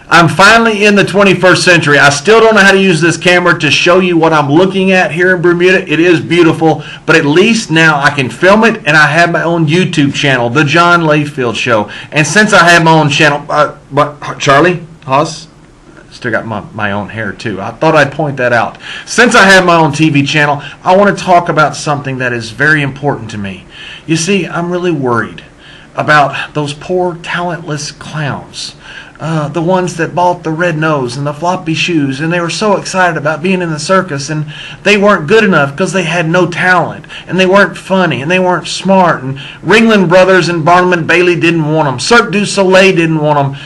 I'm finally in the 21st century. I still don't know how to use this camera to show you what I'm looking at here in Bermuda. It is beautiful, but at least now I can film it, and I have my own YouTube channel, The John Layfield Show. And since I have my own channel, Charlie, Haas, still got my own hair too. I thought I'd point that out. Since I have my own TV channel, I want to talk about something that is very important to me. You see, I'm really worried about those poor, talentless clowns. The ones that bought the red nose and the floppy shoes, and they were so excited about being in the circus, and they weren't good enough because they had no talent, and they weren't funny, and they weren't smart, and Ringling Brothers and Barnum and Bailey didn't want them. Cirque du Soleil didn't want them.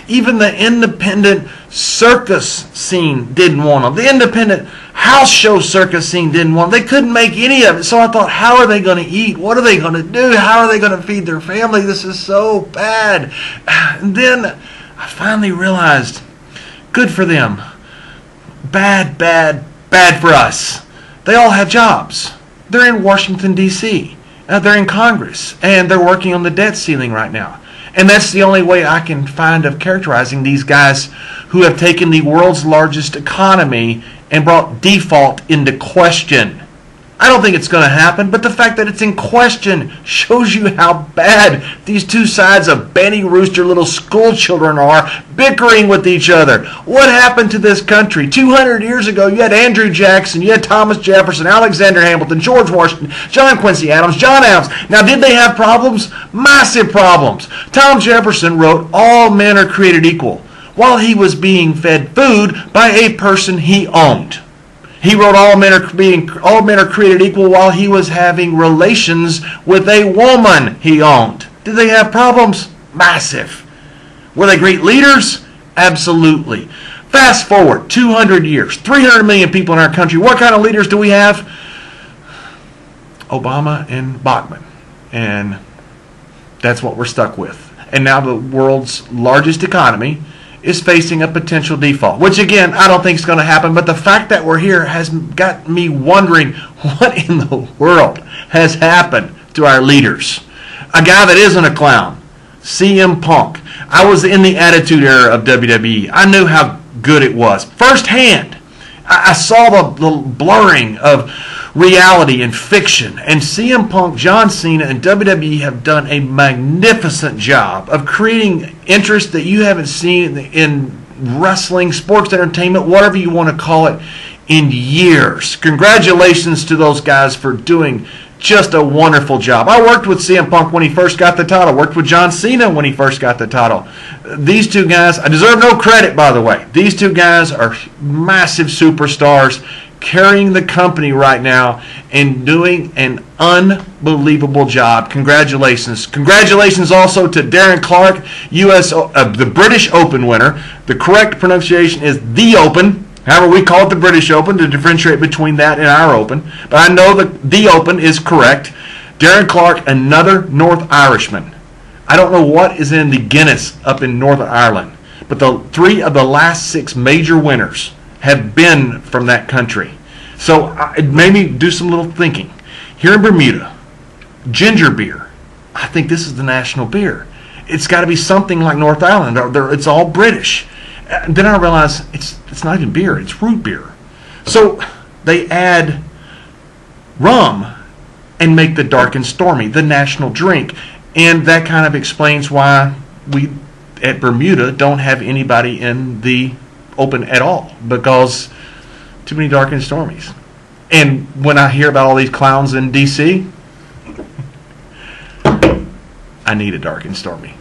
Even the independent circus scene didn't want them. The independent house show circus scene didn't want them. They couldn't make any of it. So I thought, how are they going to eat? What are they going to do? How are they going to feed their family? This is so bad. And then I finally realized, good for them. Bad, bad, bad for us. They all have jobs. They're in Washington, D.C. They're in Congress. And they're working on the debt ceiling right now. And that's the only way I can find of characterizing these guys who have taken the world's largest economy and brought default into question. I don't think it's going to happen, but the fact that it's in question shows you how bad these two sides of Benny Rooster little school children are, bickering with each other. What happened to this country? 200 years ago, you had Andrew Jackson, you had Thomas Jefferson, Alexander Hamilton, George Washington, John Quincy Adams, John Adams. Now, did they have problems? Massive problems. Tom Jefferson wrote, "All men are created equal," while he was being fed food by a person he owned. He wrote all men are created equal while he was having relations with a woman he owned. Did they have problems? Massive. Were they great leaders? Absolutely. Fast forward 200 years, 300 million people in our country. What kind of leaders do we have? Obama and Bachmann. And that's what we're stuck with. And now the world's largest economy is facing a potential default, which again, I don't think is going to happen, but the fact that we're here has got me wondering what in the world has happened to our leaders. A guy that isn't a clown, CM Punk. I was in the Attitude Era of WWE. I knew how good it was firsthand. I saw the blurring of reality and fiction, and CM Punk, John Cena, and WWE have done a magnificent job of creating interest that you haven't seen in wrestling, sports entertainment, whatever you want to call it, in years. Congratulations to those guys for doing just a wonderful job. I worked with CM Punk when he first got the title. Worked with John Cena when he first got the title. These two guys, I deserve no credit, by the way. These two guys are massive superstars, carrying the company right now and doing an unbelievable job. Congratulations. Congratulations also to Darren Clark, the British Open winner. The correct pronunciation is The Open. However, we call it the British Open to differentiate between that and our Open. But I know that The Open is correct. Darren Clark, another North Irishman. I don't know what is in the Guinness up in Northern Ireland, but the 3 of the last 6 major winners have been from that country. So it made me do some little thinking. Here in Bermuda, ginger beer, I think this is the national beer. It's got to be something like North Island. It's all British. Then I realized it's not even beer, it's root beer. So they add rum and make the dark and stormy the national drink. And that kind of explains why we at Bermuda don't have anybody in the Open at all, because too many dark and stormies. And when I hear about all these clowns in DC, I need a dark and stormy.